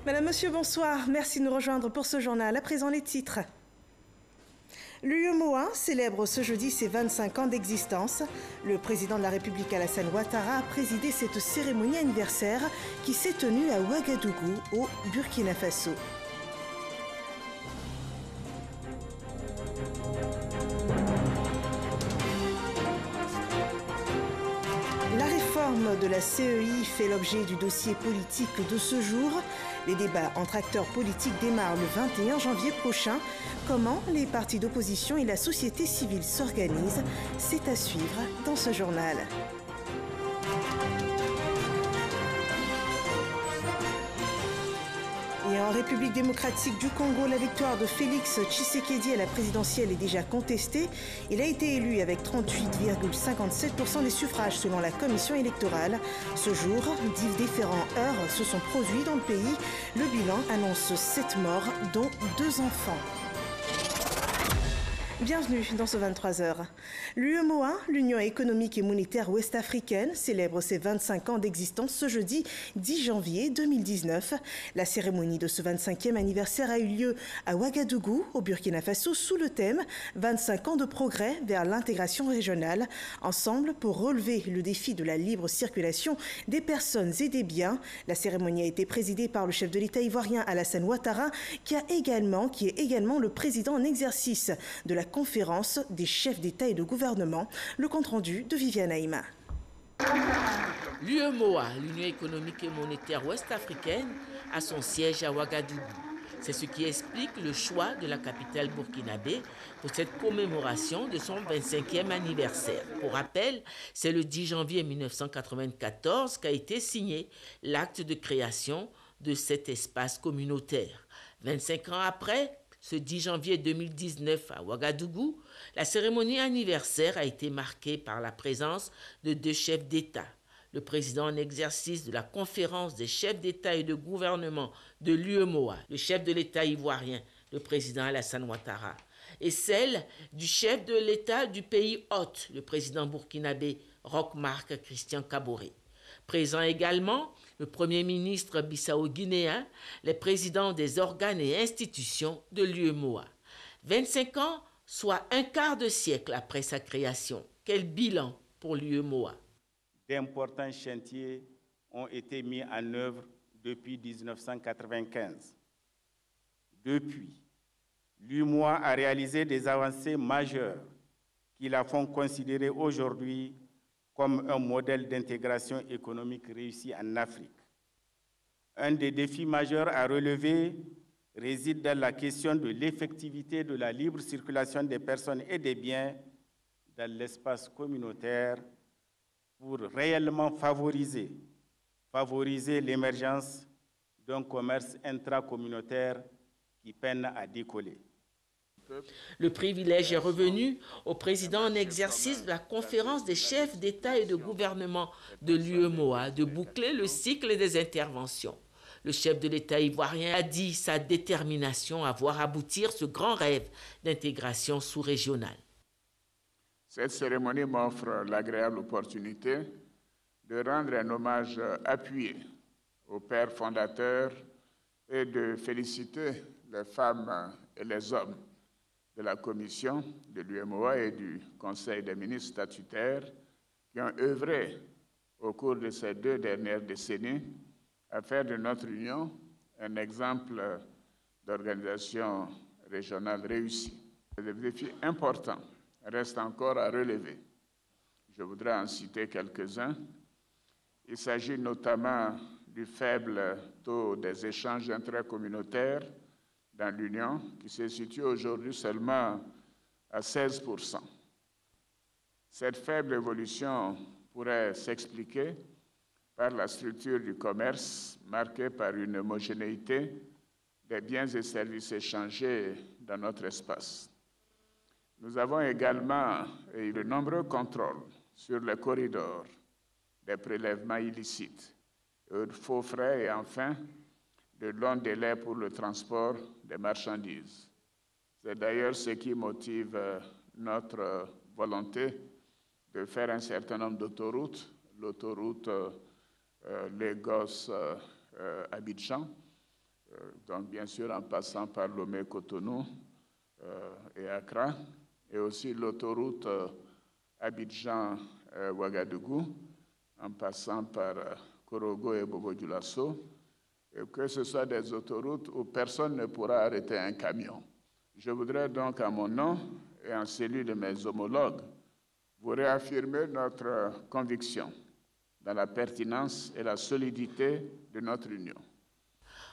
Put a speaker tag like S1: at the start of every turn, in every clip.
S1: Madame, Monsieur, bonsoir. Merci de nous rejoindre pour ce journal. À présent, les titres. L'UEMOA célèbre ce jeudi ses 25 ans d'existence. Le président de la République Alassane Ouattara a présidé cette cérémonie anniversaire qui s'est tenue à Ouagadougou, au Burkina Faso. La réforme de la CEI fait l'objet du dossier politique de ce jour. Les débats entre acteurs politiques démarrent le 21 janvier prochain. Comment les partis d'opposition et la société civile s'organisent, c'est à suivre dans ce journal. Et en République démocratique du Congo, la victoire de Félix Tshisekedi à la présidentielle est déjà contestée. Il a été élu avec 38,57% des suffrages selon la commission électorale. Ce jour, 10 différents heurts se sont produits dans le pays. Le bilan annonce 7 morts, dont 2 enfants. Bienvenue dans ce 23h. L'UEMOA, l'Union économique et monétaire ouest-africaine, célèbre ses 25 ans d'existence ce jeudi 10 janvier 2019. La cérémonie de ce 25e anniversaire a eu lieu à Ouagadougou, au Burkina Faso, sous le thème « 25 ans de progrès vers l'intégration régionale », ensemble pour relever le défi de la libre circulation des personnes et des biens. La cérémonie a été présidée par le chef de l'État ivoirien Alassane Ouattara, qui est également le président en exercice de la conférence des chefs d'État et de gouvernement. Le compte-rendu de Viviane Aïma.
S2: L'UEMOA, l'Union économique et monétaire ouest-africaine, a son siège à Ouagadougou. C'est ce qui explique le choix de la capitale burkinabé pour cette commémoration de son 25e anniversaire. Pour rappel, c'est le 10 janvier 1994 qu'a été signé l'acte de création de cet espace communautaire. 25 ans après, ce 10 janvier 2019 à Ouagadougou, la cérémonie anniversaire a été marquée par la présence de 2 chefs d'État. Le président en exercice de la conférence des chefs d'État et de gouvernement de l'UEMOA, le chef de l'État ivoirien, le président Alassane Ouattara, et celle du chef de l'État du pays hôte, le président burkinabé Roch-Marc Christian Kaboré. Présent également le Premier ministre bissau-guinéen, les présidents des organes et institutions de l'UEMOA. 25 ans, soit un quart de siècle après sa création. Quel bilan pour l'UEMOA?
S3: D'importants chantiers ont été mis en œuvre depuis 1995. Depuis, l'UEMOA a réalisé des avancées majeures qui la font considérer aujourd'hui comme un modèle d'intégration économique réussi en Afrique. Un des défis majeurs à relever réside dans la question de l'effectivité de la libre circulation des personnes et des biens dans l'espace communautaire pour réellement favoriser l'émergence d'un commerce intracommunautaire qui peine à décoller.
S2: Le privilège est revenu au président en exercice de la conférence des chefs d'État et de gouvernement de l'UEMOA de boucler le cycle des interventions. Le chef de l'État ivoirien a dit sa détermination à voir aboutir ce grand rêve d'intégration sous-régionale.
S4: Cette cérémonie m'offre l'agréable opportunité de rendre un hommage appuyé aux pères fondateurs et de féliciter les femmes et les hommes de la commission de l'UEMOA et du Conseil des ministres statutaires qui ont œuvré au cours de ces 2 dernières décennies à faire de notre Union un exemple d'organisation régionale réussie. Les défis importants restent encore à relever. Je voudrais en citer quelques-uns. Il s'agit notamment du faible taux des échanges intracommunautaires dans l'Union, qui se situe aujourd'hui seulement à 16%. Cette faible évolution pourrait s'expliquer par la structure du commerce marquée par une homogénéité des biens et services échangés dans notre espace. Nous avons également eu de nombreux contrôles sur les corridors des prélèvements illicites, de faux frais et enfin de longs délais pour le transport des marchandises. C'est d'ailleurs ce qui motive notre volonté de faire un certain nombre d'autoroutes, l'autoroute Lagos-Abidjan, donc bien sûr en passant par Lomé, Cotonou et Accra, et aussi l'autoroute Abidjan-Ouagadougou, en passant par Korogo et Bobo-Dioulasso, et que ce soit des autoroutes où personne ne pourra arrêter un camion. Je voudrais donc, à mon nom et en celui de mes homologues, vous réaffirmer notre conviction dans la pertinence et la solidité de notre union.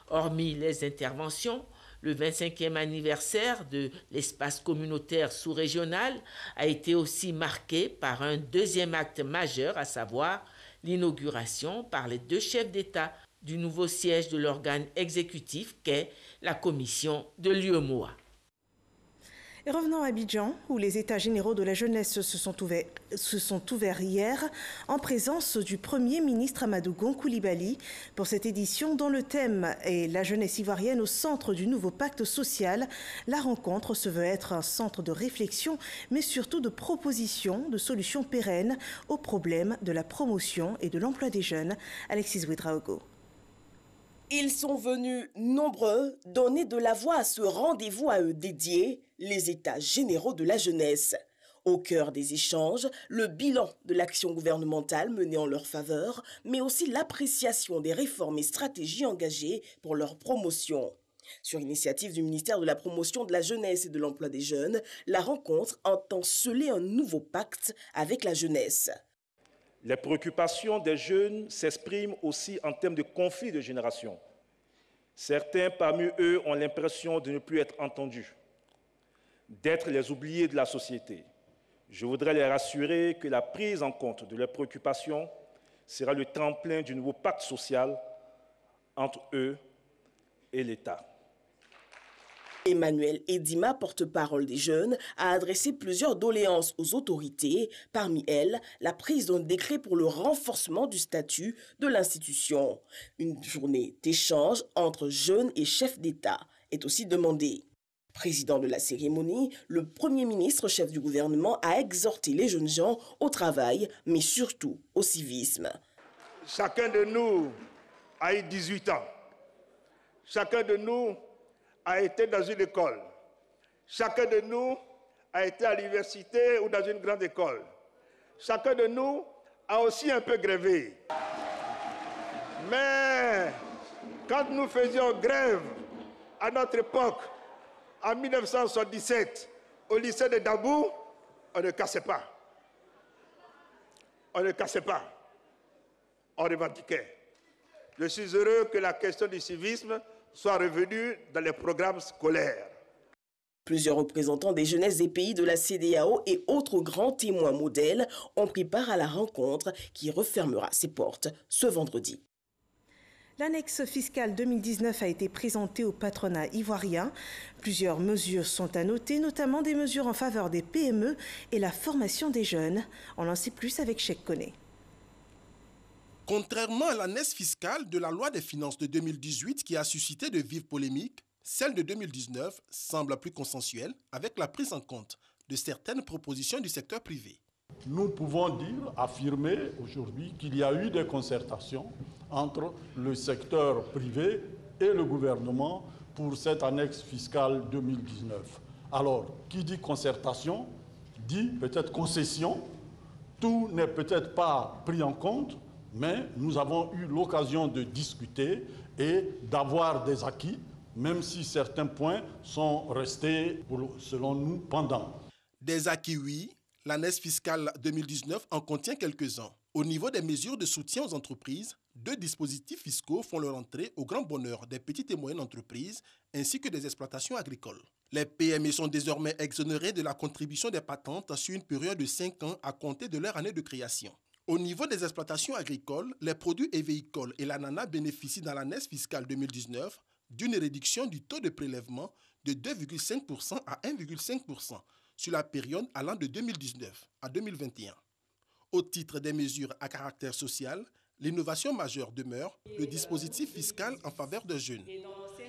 S2: Hormis les interventions, le 25e anniversaire de l'espace communautaire sous-régional a été aussi marqué par un deuxième acte majeur, à savoir l'inauguration par les deux chefs d'État du nouveau siège de l'organe exécutif qu'est la commission de l'UEMOA.
S1: Et revenons à Abidjan, où les États généraux de la jeunesse se sont ouverts hier en présence du Premier ministre Amadou Gon Coulibaly. Pour cette édition, dont le thème est la jeunesse ivoirienne au centre du nouveau pacte social, la rencontre se veut être un centre de réflexion, mais surtout de propositions, de solutions pérennes aux problèmes de la promotion et de l'emploi des jeunes. Alexis Ouedraogo.
S5: Ils sont venus nombreux donner de la voix à ce rendez-vous à eux dédié, les États généraux de la jeunesse. Au cœur des échanges, le bilan de l'action gouvernementale menée en leur faveur, mais aussi l'appréciation des réformes et stratégies engagées pour leur promotion. Sur initiative du ministère de la Promotion de la Jeunesse et de l'Emploi des Jeunes, la rencontre entend sceller un nouveau pacte avec la jeunesse.
S6: Les préoccupations des jeunes s'expriment aussi en termes de conflits de génération. Certains parmi eux ont l'impression de ne plus être entendus, d'être les oubliés de la société. Je voudrais les rassurer que la prise en compte de leurs préoccupations sera le tremplin du nouveau pacte social entre eux et l'État.
S5: Emmanuel Edima, porte-parole des jeunes, a adressé plusieurs doléances aux autorités, parmi elles la prise d'un décret pour le renforcement du statut de l'institution. Une journée d'échange entre jeunes et chefs d'État est aussi demandée. Président de la cérémonie, le Premier ministre, chef du gouvernement, a exhorté les jeunes gens au travail, mais surtout au civisme.
S7: Chacun de nous a eu 18 ans. Chacun de nous a été dans une école. Chacun de nous a été à l'université ou dans une grande école. Chacun de nous a aussi un peu grévé. Mais quand nous faisions grève à notre époque, en 1977, au lycée de Dabou, on ne cassait pas. On ne cassait pas. On revendiquait. Je suis heureux que la question du civisme soit revenue dans les programmes scolaires.
S5: Plusieurs représentants des jeunesses des pays de la CEDEAO et autres grands témoins modèles ont pris part à la rencontre qui refermera ses portes ce vendredi.
S1: L'annexe fiscale 2019 a été présentée au patronat ivoirien. Plusieurs mesures sont à noter, notamment des mesures en faveur des PME et la formation des jeunes. On en sait plus avec Cheikh Koné.
S8: Contrairement à l'annexe fiscale de la loi des finances de 2018 qui a suscité de vives polémiques, celle de 2019 semble plus consensuelle avec la prise en compte de certaines propositions du secteur privé.
S9: Nous pouvons dire, affirmer aujourd'hui qu'il y a eu des concertations entre le secteur privé et le gouvernement pour cette annexe fiscale 2019. Alors, qui dit concertation, dit peut-être concession. Tout n'est peut-être pas pris en compte, mais nous avons eu l'occasion de discuter et d'avoir des acquis, même si certains points sont restés, selon nous, pendants.
S8: Des acquis, oui. L'annexe fiscale 2019 en contient quelques-uns. Au niveau des mesures de soutien aux entreprises, 2 dispositifs fiscaux font leur entrée au grand bonheur des petites et moyennes entreprises ainsi que des exploitations agricoles. Les PME sont désormais exonérées de la contribution des patentes sur une période de 5 ans à compter de leur année de création. Au niveau des exploitations agricoles, les produits et véhicules et l'ananas bénéficient dans l'annexe fiscale 2019 d'une réduction du taux de prélèvement de 2,5% à 1,5% sur la période allant de 2019 à 2021. Au titre des mesures à caractère social, l'innovation majeure demeure le dispositif fiscal en faveur des jeunes.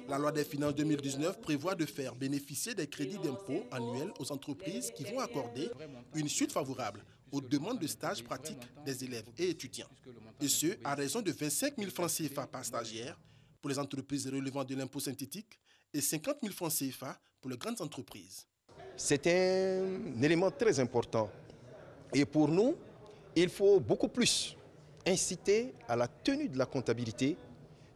S8: La loi des finances 2019 prévoit de faire bénéficier des crédits d'impôt annuels aux entreprises qui vont accorder une suite favorable aux demandes de stages pratiques des élèves et étudiants. Et ce, à raison de 25 000 francs CFA par stagiaire, pour les entreprises relevant de l'impôt synthétique et 50 000 francs CFA pour les grandes entreprises.
S10: C'est un élément très important. Et pour nous, il faut beaucoup plus inciter à la tenue de la comptabilité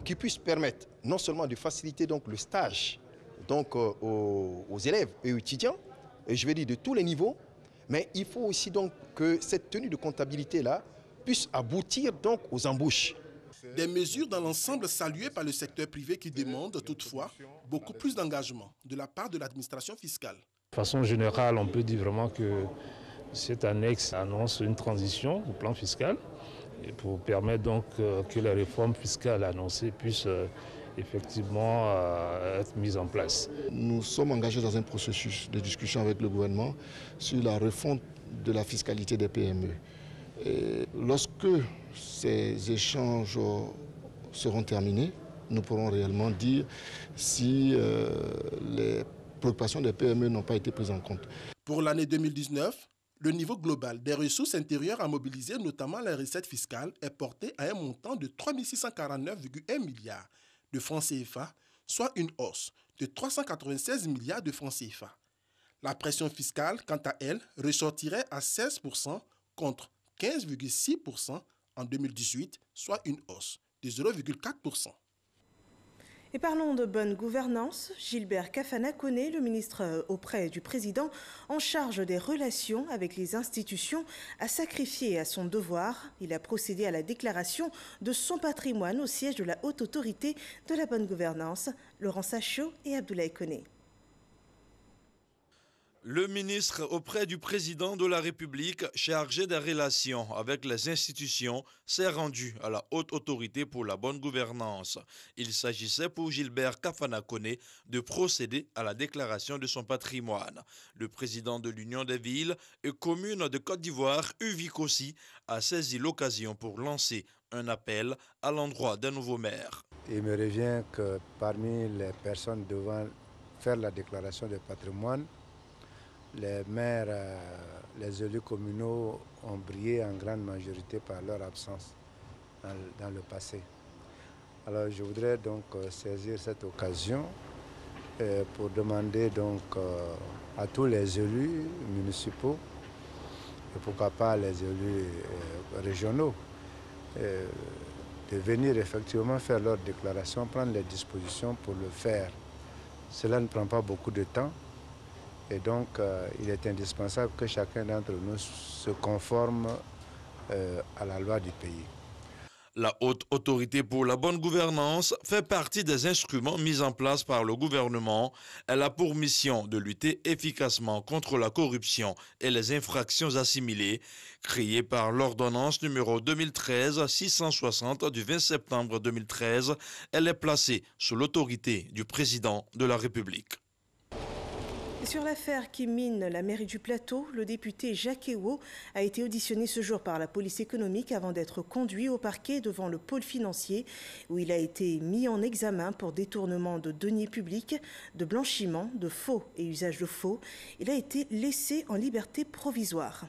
S10: qui puisse permettre non seulement de faciliter donc, le stage donc, aux élèves et aux étudiants, et je vais dire de tous les niveaux, mais il faut aussi donc que cette tenue de comptabilité-là puisse aboutir donc aux embauches.
S8: Des mesures dans l'ensemble saluées par le secteur privé qui demandent toutefois beaucoup plus d'engagement de la part de l'administration fiscale.
S11: De façon générale, on peut dire vraiment que cette annexe annonce une transition au plan fiscal et pour permettre donc que les réformes fiscales annoncées puissent effectivement être mises en place.
S12: Nous sommes engagés dans un processus de discussion avec le gouvernement sur la refonte de la fiscalité des PME. Et lorsque ces échanges seront terminés, nous pourrons réellement dire si les préoccupations des PME n'ont pas été prises en compte.
S8: Pour l'année 2019, le niveau global des ressources intérieures à mobiliser, notamment les recettes fiscales, est porté à un montant de 3 649,1 milliards de francs CFA, soit une hausse de 396 milliards de francs CFA. La pression fiscale, quant à elle, ressortirait à 16% contre 15,6% en 2018, soit une hausse de 0,4%.
S1: Et parlons de bonne gouvernance. Gilbert Kafana-Koné, le ministre auprès du président en charge des relations avec les institutions, a sacrifié à son devoir. Il a procédé à la déclaration de son patrimoine au siège de la Haute Autorité de la bonne gouvernance, Laurent Sachot et Abdoulaye Koné.
S13: Le ministre auprès du président de la République chargé des relations avec les institutions s'est rendu à la Haute Autorité pour la bonne gouvernance. Il s'agissait pour Gilbert Kafana-Koné de procéder à la déclaration de son patrimoine. Le président de l'Union des villes et communes de Côte d'Ivoire, Uvik aussi, a saisi l'occasion pour lancer un appel à l'endroit des nouveaux maires.
S14: Il me revient que parmi les personnes devant faire la déclaration de patrimoine, les maires, les élus communaux ont brillé en grande majorité par leur absence dans le passé. Alors je voudrais donc saisir cette occasion pour demander donc à tous les élus municipaux et pourquoi pas les élus régionaux de venir effectivement faire leur déclaration, prendre les dispositions pour le faire. Cela ne prend pas beaucoup de temps. Et donc, il est indispensable que chacun d'entre nous se conforme à la loi du pays.
S13: La Haute Autorité pour la bonne gouvernance fait partie des instruments mis en place par le gouvernement. Elle a pour mission de lutter efficacement contre la corruption et les infractions assimilées. Créée par l'ordonnance numéro 2013-660 du 20 septembre 2013, elle est placée sous l'autorité du président de la République.
S1: Sur l'affaire qui mine la mairie du Plateau, le député Jacques Ewo a été auditionné ce jour par la police économique avant d'être conduit au parquet devant le pôle financier où il a été mis en examen pour détournement de deniers publics, de blanchiment, de faux et usage de faux. Il a été laissé en liberté provisoire.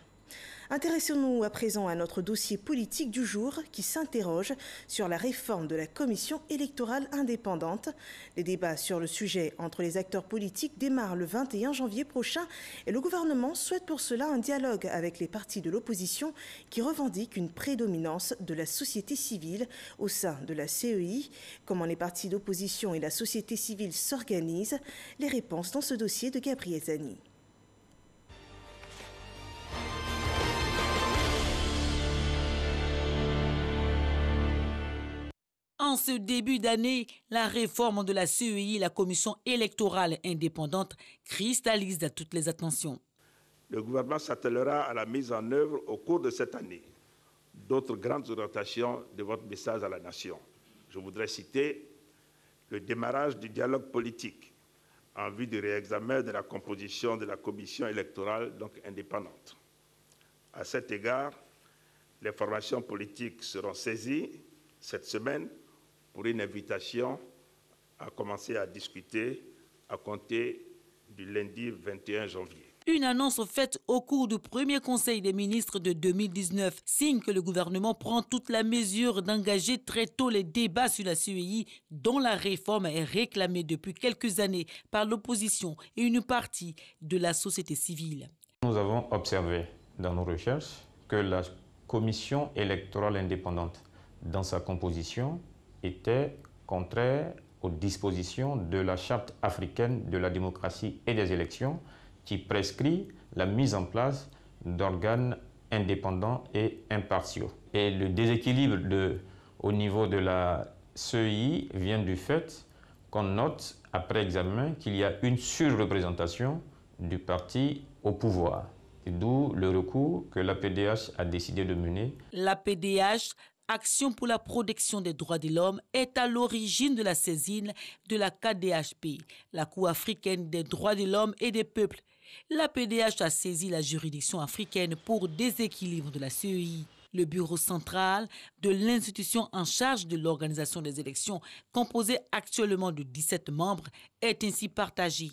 S1: Intéressons-nous à présent à notre dossier politique du jour qui s'interroge sur la réforme de la commission électorale indépendante. Les débats sur le sujet entre les acteurs politiques démarrent le 21 janvier prochain et le gouvernement souhaite pour cela un dialogue avec les partis de l'opposition qui revendiquent une prédominance de la société civile au sein de la CEI. Comment les partis d'opposition et la société civile s'organisent? Les réponses dans ce dossier de Gabriel Zani.
S15: En ce début d'année, la réforme de la CEI, la commission électorale indépendante, cristallise à toutes les attentions.
S7: Le gouvernement s'attellera à la mise en œuvre au cours de cette année d'autres grandes orientations de votre message à la nation. Je voudrais citer le démarrage du dialogue politique en vue du réexamen de la composition de la commission électorale donc indépendante. À cet égard, les formations politiques seront saisies cette semaine pour une invitation à commencer à discuter à compter du lundi 21 janvier.
S15: Une annonce faite au cours du premier conseil des ministres de 2019 signe que le gouvernement prend toute la mesure d'engager très tôt les débats sur la CEI, dont la réforme est réclamée depuis quelques années par l'opposition et une partie de la société civile.
S16: Nous avons observé dans nos recherches que la commission électorale indépendante, dans sa composition, était contraire aux dispositions de la Charte africaine de la démocratie et des élections qui prescrit la mise en place d'organes indépendants et impartiaux. Et le déséquilibre au niveau de la CEI vient du fait qu'on note, après examen, qu'il y a une surreprésentation du parti au pouvoir. D'où le recours que l'APDH a décidé de mener.
S15: L'APDH, Action pour la protection des droits de l'homme, est à l'origine de la saisine de la KDHP, la Cour africaine des droits de l'homme et des peuples. L'APDH a saisi la juridiction africaine pour déséquilibre de la CEI. Le bureau central de l'institution en charge de l'organisation des élections, composé actuellement de 17 membres, est ainsi partagé.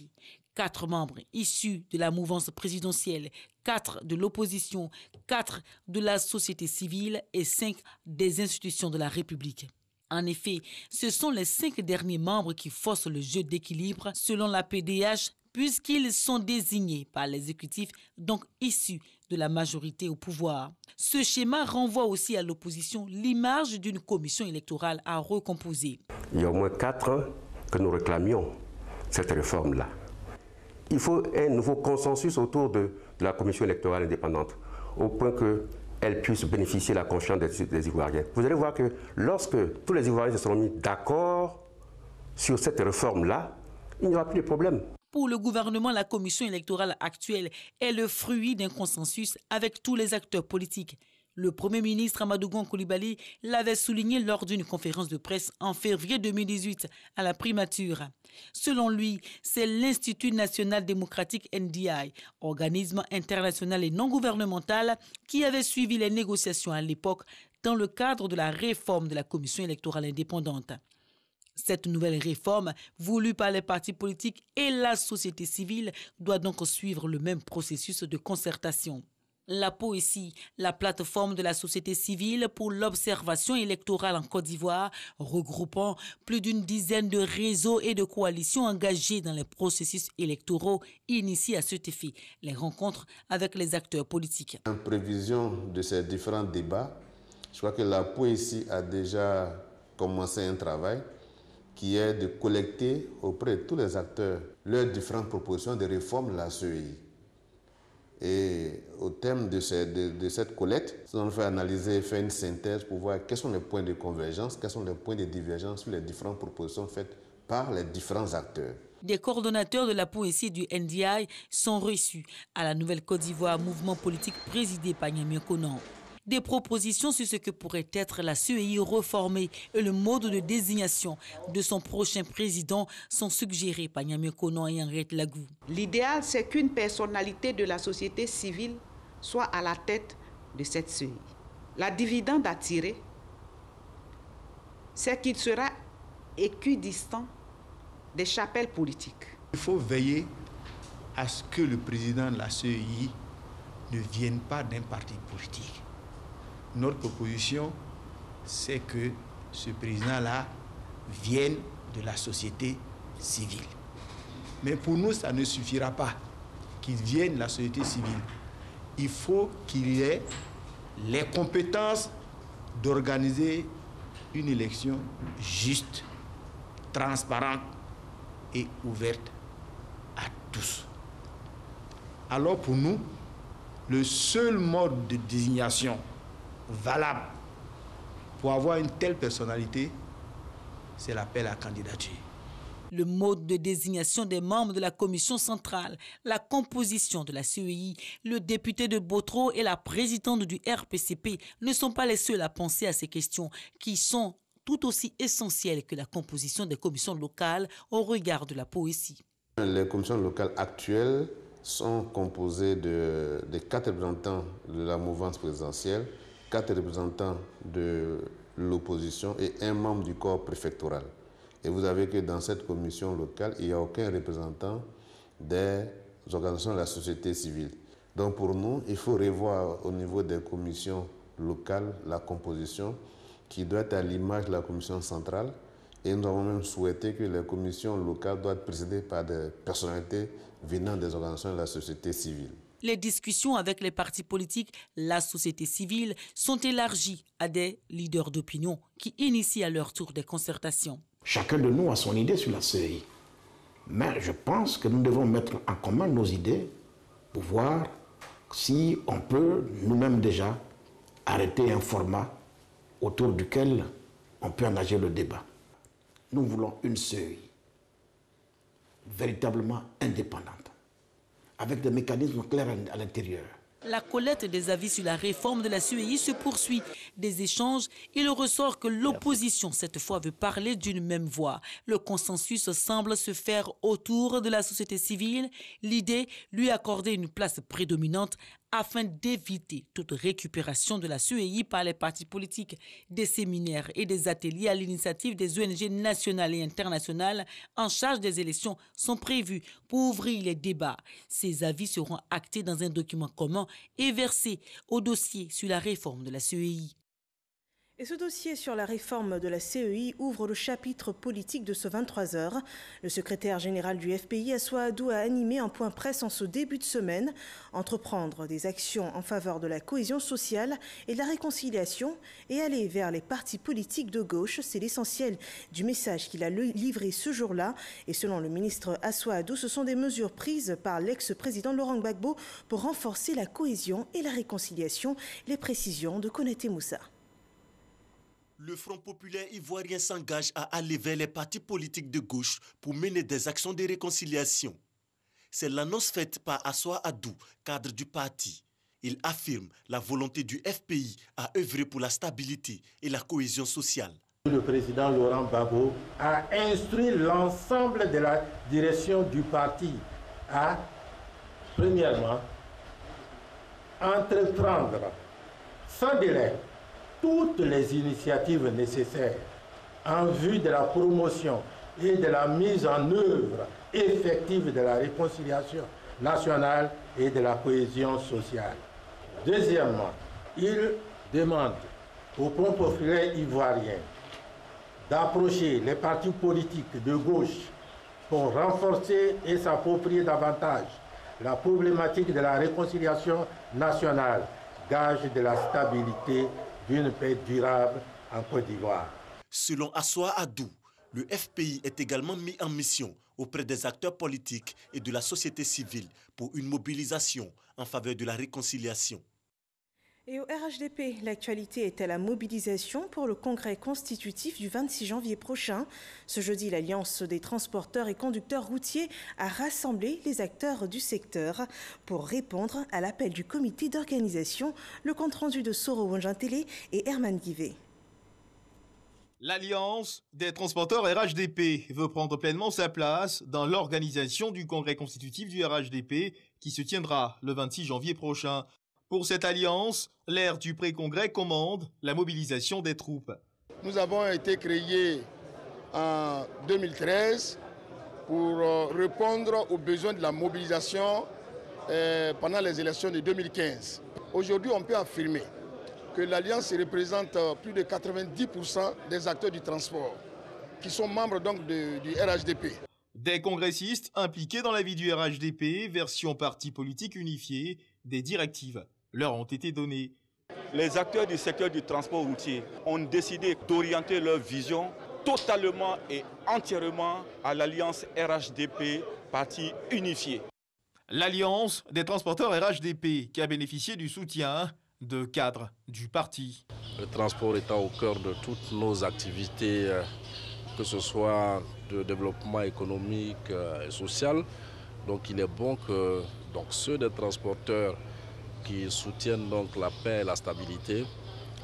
S15: 4 membres issus de la mouvance présidentielle, 4 de l'opposition, 4 de la société civile et 5 des institutions de la République. En effet, ce sont les 5 derniers membres qui forcent le jeu d'équilibre selon la PDH, puisqu'ils sont désignés par l'exécutif, donc issus de la majorité au pouvoir. Ce schéma renvoie aussi à l'opposition l'image d'une commission électorale à recomposer.
S17: Il y a au moins 4 que nous réclamions cette réforme-là. Il faut un nouveau consensus autour de la commission électorale indépendante, au point qu'elle puisse bénéficier de la confiance des Ivoiriens. Vous allez voir que lorsque tous les Ivoiriens se seront mis d'accord sur cette réforme-là, il n'y aura plus de problème.
S15: Pour le gouvernement, la commission électorale actuelle est le fruit d'un consensus avec tous les acteurs politiques. Le Premier ministre Amadou Gon Coulibaly l'avait souligné lors d'une conférence de presse en février 2018 à la primature. Selon lui, c'est l'Institut national démocratique NDI, organisme international et non gouvernemental, qui avait suivi les négociations à l'époque dans le cadre de la réforme de la commission électorale indépendante. Cette nouvelle réforme, voulue par les partis politiques et la société civile, doit donc suivre le même processus de concertation. La POECI, la plateforme de la société civile pour l'observation électorale en Côte d'Ivoire, regroupant plus d'une dizaine de réseaux et de coalitions engagés dans les processus électoraux, initie à cet effet les rencontres avec les acteurs politiques.
S18: En prévision de ces différents débats, je crois que la POECI a déjà commencé un travail qui est de collecter auprès de tous les acteurs leurs différentes propositions de réforme de la CEI. Et au terme de cette collecte, nous allons faire analyser, faire une synthèse pour voir quels sont les points de convergence, quels sont les points de divergence sur les différentes propositions faites par les différents acteurs.
S15: Des coordonnateurs de la POECI et du NDI sont reçus à la Nouvelle-Côte d'Ivoire, mouvement politique présidé par Niamey Konan. Des propositions sur ce que pourrait être la CEI reformée et le mode de désignation de son prochain président sont suggérées par Niamey Konan et Henriette Lagou.
S19: L'idéal, c'est qu'une personnalité de la société civile soit à la tête de cette CEI. La dividende à tirer, c'est qu'il sera équidistant des chapelles politiques.
S20: Il faut veiller à ce que le président de la CEI ne vienne pas d'un parti politique. Notre proposition, c'est que ce président-là vienne de la société civile. Mais pour nous, ça ne suffira pas qu'il vienne de la société civile. Il faut qu'il ait les compétences d'organiser une élection juste, transparente et ouverte à tous. Alors pour nous, le seul mode de désignation valable pour avoir une telle personnalité, c'est l'appel à candidature.
S15: Le mode de désignation des membres de la commission centrale, la composition de la CEI, le député de Botro et la présidente du RPCP ne sont pas les seuls à penser à ces questions qui sont tout aussi essentielles que la composition des commissions locales au regard de la POECI.
S18: Les commissions locales actuelles sont composées de 4 représentants de la mouvance présidentielle, 4 représentants de l'opposition et 1 membre du corps préfectoral. Et vous avez que dans cette commission locale, il n'y a aucun représentant des organisations de la société civile. Donc pour nous, il faut revoir au niveau des commissions locales la composition qui doit être à l'image de la commission centrale. Et nous avons même souhaité que les commissions locales doivent être présidées par des personnalités venant des organisations de la société civile.
S15: Les discussions avec les partis politiques, la société civile, sont élargies à des leaders d'opinion qui initient à leur tour des concertations.
S21: Chacun de nous a son idée sur la CEI. Mais je pense que nous devons mettre en commun nos idées pour voir si on peut nous-mêmes déjà arrêter un format autour duquel on peut engager le débat. Nous voulons une CEI véritablement indépendante, avec des mécanismes clairs à l'intérieur.
S15: La collecte des avis sur la réforme de la CEI se poursuit. Des échanges, il ressort que l'opposition, cette fois, veut parler d'une même voix. Le consensus semble se faire autour de la société civile. L'idée, lui accorder une place prédominante afin d'éviter toute récupération de la CEI par les partis politiques. Des séminaires et des ateliers à l'initiative des ONG nationales et internationales en charge des élections sont prévus pour ouvrir les débats. Ces avis seront actés dans un document commun et versés au dossier sur la réforme de la CEI.
S1: Et ce dossier sur la réforme de la CEI ouvre le chapitre politique de ce 23h. Le secrétaire général du FPI, Assoua Adou, a animé un point presse en ce début de semaine. Entreprendre des actions en faveur de la cohésion sociale et de la réconciliation et aller vers les partis politiques de gauche, c'est l'essentiel du message qu'il a livré ce jour-là. Et selon le ministre Assoua Adou, ce sont des mesures prises par l'ex-président Laurent Gbagbo pour renforcer la cohésion et la réconciliation. Les précisions de Konaté Moussa.
S22: Le Front populaire ivoirien s'engage à aller vers les partis politiques de gauche pour mener des actions de réconciliation. C'est l'annonce faite par Assoua Adou, cadre du parti. Il affirme la volonté du FPI à œuvrer pour la stabilité et la cohésion sociale.
S23: Le président Laurent Gbagbo a instruit l'ensemble de la direction du parti à, premièrement, entreprendre sans délai toutes les initiatives nécessaires en vue de la promotion et de la mise en œuvre effective de la réconciliation nationale et de la cohésion sociale. Deuxièmement, il demande au Front populaire ivoirien d'approcher les partis politiques de gauche pour renforcer et s'approprier davantage la problématique de la réconciliation nationale, gage de la stabilité d'une paix durable en Côte d'Ivoire.
S22: Selon Assoua Adou, le FPI est également mis en mission auprès des acteurs politiques et de la société civile pour une mobilisation en faveur de la réconciliation.
S1: Et au RHDP, l'actualité est à la mobilisation pour le congrès constitutif du 26 janvier prochain. Ce jeudi, l'Alliance des transporteurs et conducteurs routiers a rassemblé les acteurs du secteur pour répondre à l'appel du comité d'organisation. Le compte-rendu de Soro Wonjantele et Herman Guivet.
S24: L'Alliance des transporteurs RHDP veut prendre pleinement sa place dans l'organisation du congrès constitutif du RHDP qui se tiendra le 26 janvier prochain. Pour cette alliance, l'ère du pré-congrès commande la mobilisation des troupes.
S25: Nous avons été créés en 2013 pour répondre aux besoins de la mobilisation pendant les élections de 2015. Aujourd'hui, on peut affirmer que l'Alliance représente plus de 90% des acteurs du transport qui sont membres donc du RHDP.
S24: Des congressistes impliqués dans la vie du RHDP, version parti politique unifié, des directives leur ont été données.
S26: Les acteurs du secteur du transport routier ont décidé d'orienter leur vision totalement et entièrement à l'alliance RHDP, parti unifié.
S24: L'alliance des transporteurs RHDP qui a bénéficié du soutien de cadres du parti.
S27: Le transport étant au cœur de toutes nos activités, que ce soit de développement économique et social, donc il est bon que ceux des transporteurs qui soutiennent donc la paix et la stabilité,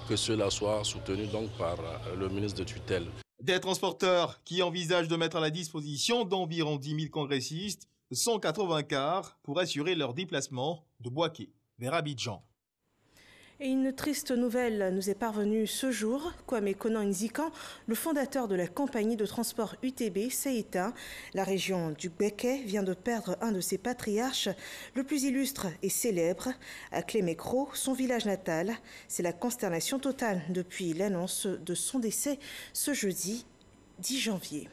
S27: que cela soit soutenu donc par le ministre de tutelle.
S24: Des transporteurs qui envisagent de mettre à la disposition d'environ 10 000 congressistes 180 cars pour assurer leur déplacement de Bouaké vers Abidjan.
S1: Et une triste nouvelle nous est parvenue ce jour. Kwame Konan Nzikan, le fondateur de la compagnie de transport UTB, s'est éteint. La région du Béké vient de perdre un de ses patriarches, le plus illustre et célèbre. À Clémécro, son village natal, c'est la consternation totale depuis l'annonce de son décès ce jeudi 10 janvier.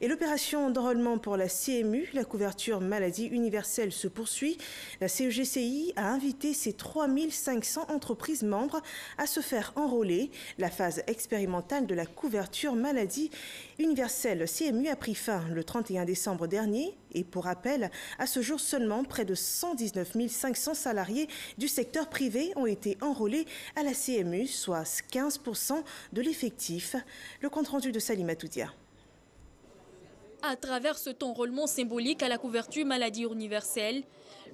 S1: Et l'opération d'enrôlement pour la CMU, la couverture maladie universelle, se poursuit. La CEGCI a invité ses 3500 entreprises membres à se faire enrôler. La phase expérimentale de la couverture maladie universelle CMU a pris fin le 31 décembre dernier. Et pour rappel, à ce jour seulement, près de 119 500 salariés du secteur privé ont été enrôlés à la CMU, soit 15% de l'effectif. Le compte-rendu de Salima Toudia.
S2: À travers cet enrôlement symbolique à la couverture maladie universelle,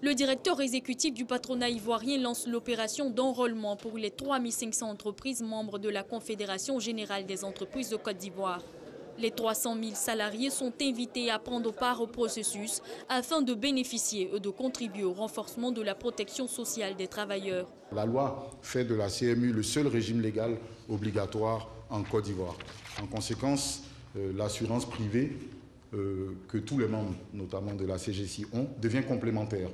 S2: le directeur exécutif du patronat ivoirien lance l'opération d'enrôlement pour les 3500 entreprises membres de la Confédération générale des entreprises de Côte d'Ivoire. Les 300 000 salariés sont invités à prendre part au processus afin de bénéficier et de contribuer au renforcement de la protection sociale des travailleurs.
S3: La loi fait de la CMU le seul régime légal obligatoire en Côte d'Ivoire. En conséquence, l'assurance privée que tous les membres, notamment de la CGC, ont, devient complémentaire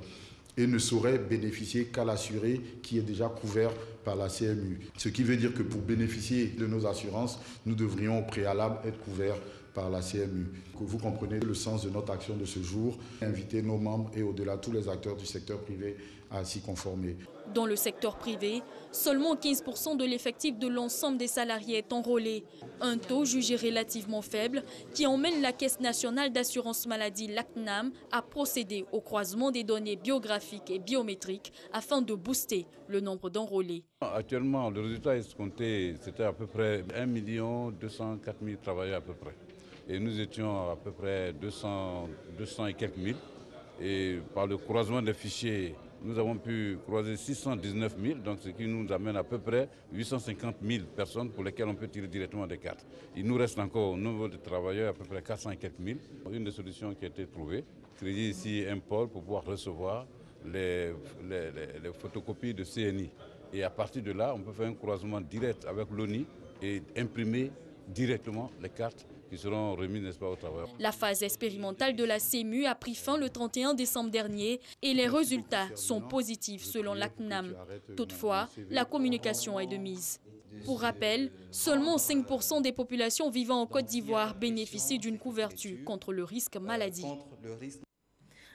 S3: et ne saurait bénéficier qu'à l'assuré qui est déjà couvert par la CMU. Ce qui veut dire que pour bénéficier de nos assurances, nous devrions au préalable être couverts par la CMU. Vous comprenez le sens de notre action de ce jour, inviter nos membres et au-delà tous les acteurs du secteur privé à s'y conformer.
S2: Dans le secteur privé, seulement 15% de l'effectif de l'ensemble des salariés est enrôlé. Un taux jugé relativement faible qui emmène la Caisse nationale d'assurance maladie, l'ACNAM, à procéder au croisement des données biographiques et biométriques afin de booster le nombre d'enrôlés.
S4: Actuellement, le résultat escompté, c'était à peu près 1 204 000 travailleurs à peu près. Et nous étions à peu près 200 et quelques mille. Et par le croisement des fichiers, nous avons pu croiser 619 000, donc ce qui nous amène à peu près 850 000 personnes pour lesquelles on peut tirer directement des cartes. Il nous reste encore au niveau des travailleurs à peu près 400 et quelques mille. Une des solutions qui a été trouvée, créer ici un pôle pour pouvoir recevoir les photocopies de CNI. Et à partir de là, on peut faire un croisement direct avec l'ONI et imprimer directement les cartes qui seront remises, n'est-ce pas, aux travailleurs.
S2: La phase expérimentale de la CMU a pris fin le 31 décembre dernier et les résultats sont positifs selon l'ACNAM. Toutefois, la communication est de mise. Pour rappel, seulement 5% des populations vivant en Côte d'Ivoire bénéficient d'une couverture contre le risque maladie.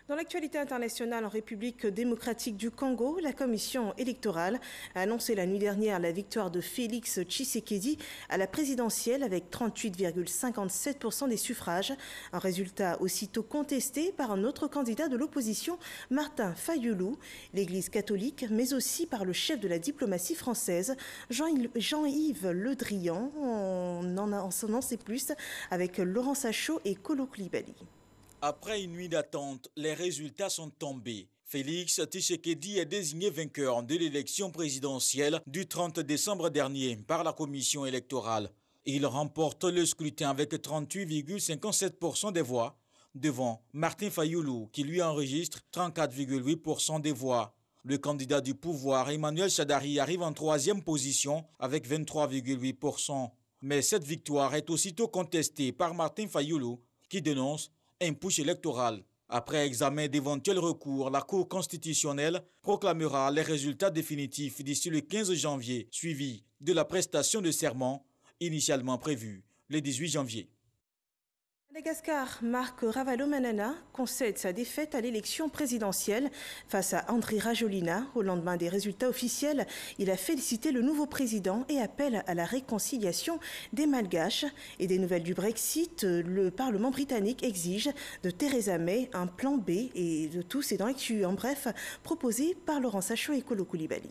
S1: Dans l'actualité internationale en République démocratique du Congo, la commission électorale a annoncé la nuit dernière la victoire de Félix Tshisekedi à la présidentielle avec 38,57% des suffrages. Un résultat aussitôt contesté par un autre candidat de l'opposition, Martin Fayoulou, l'Église catholique, mais aussi par le chef de la diplomatie française, Jean-Yves Le Drian. On en sait plus avec Laurent Sachot et Kolo Koulibaly.
S5: Après une nuit d'attente, les résultats sont tombés. Félix Tshisekedi est désigné vainqueur de l'élection présidentielle du 30 décembre dernier par la commission électorale. Il remporte le scrutin avec 38,57% des voix devant Martin Fayoulou qui lui enregistre 34,8% des voix. Le candidat du pouvoir, Emmanuel Shadari, arrive en troisième position avec 23,8%. Mais cette victoire est aussitôt contestée par Martin Fayoulou qui dénonce un push électoral. Après examen d'éventuels recours, la Cour constitutionnelle proclamera les résultats définitifs d'ici le 15 janvier, suivi de la prestation de serment initialement prévue le 18 janvier.
S1: Madagascar, Marc Ravalomanana concède sa défaite à l'élection présidentielle face à Andry Rajoelina. Au lendemain des résultats officiels, il a félicité le nouveau président et appelle à la réconciliation des Malgaches. Et des nouvelles du Brexit, le Parlement britannique exige de Theresa May un plan B et de tout, c'est dans l'actu. En bref, proposé par Laurent Sachot et Kolo Koulibaly.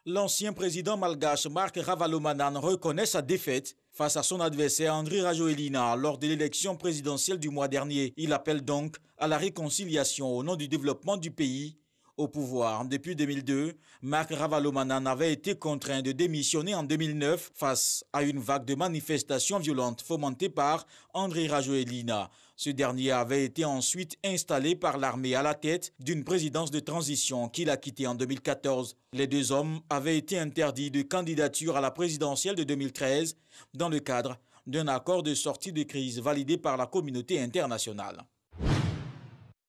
S5: L'ancien président malgache Marc Ravalomanana reconnaît sa défaite face à son adversaire Andry Rajoelina lors de l'élection présidentielle du mois dernier. Il appelle donc à la réconciliation au nom du développement du pays Au pouvoir depuis 2002, Marc Ravalomanana avait été contraint de démissionner en 2009 face à une vague de manifestations violentes fomentées par Andry Rajoelina. Ce dernier avait été ensuite installé par l'armée à la tête d'une présidence de transition qu'il a quittée en 2014. Les deux hommes avaient été interdits de candidature à la présidentielle de 2013 dans le cadre d'un accord de sortie de crise validé par la communauté internationale.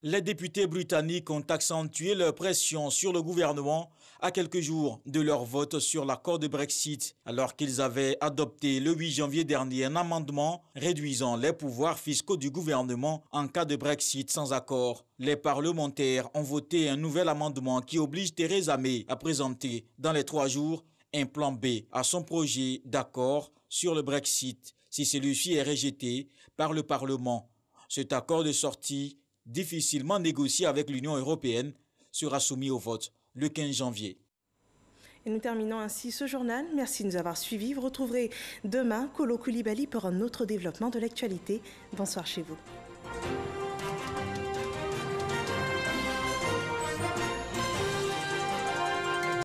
S5: Les députés britanniques ont accentué leur pression sur le gouvernement à quelques jours de leur vote sur l'accord de Brexit, alors qu'ils avaient adopté le 8 janvier dernier un amendement réduisant les pouvoirs fiscaux du gouvernement en cas de Brexit sans accord. Les parlementaires ont voté un nouvel amendement qui oblige Theresa May à présenter dans les 3 jours un plan B à son projet d'accord sur le Brexit si celui-ci est rejeté par le Parlement. Cet accord de sortie, difficilement négocié avec l'Union européenne, sera soumis au vote le 15 janvier.
S1: Et nous terminons ainsi ce journal. Merci de nous avoir suivis. Vous retrouverez demain Kolo Coulibaly pour un autre développement de l'actualité. Bonsoir chez vous.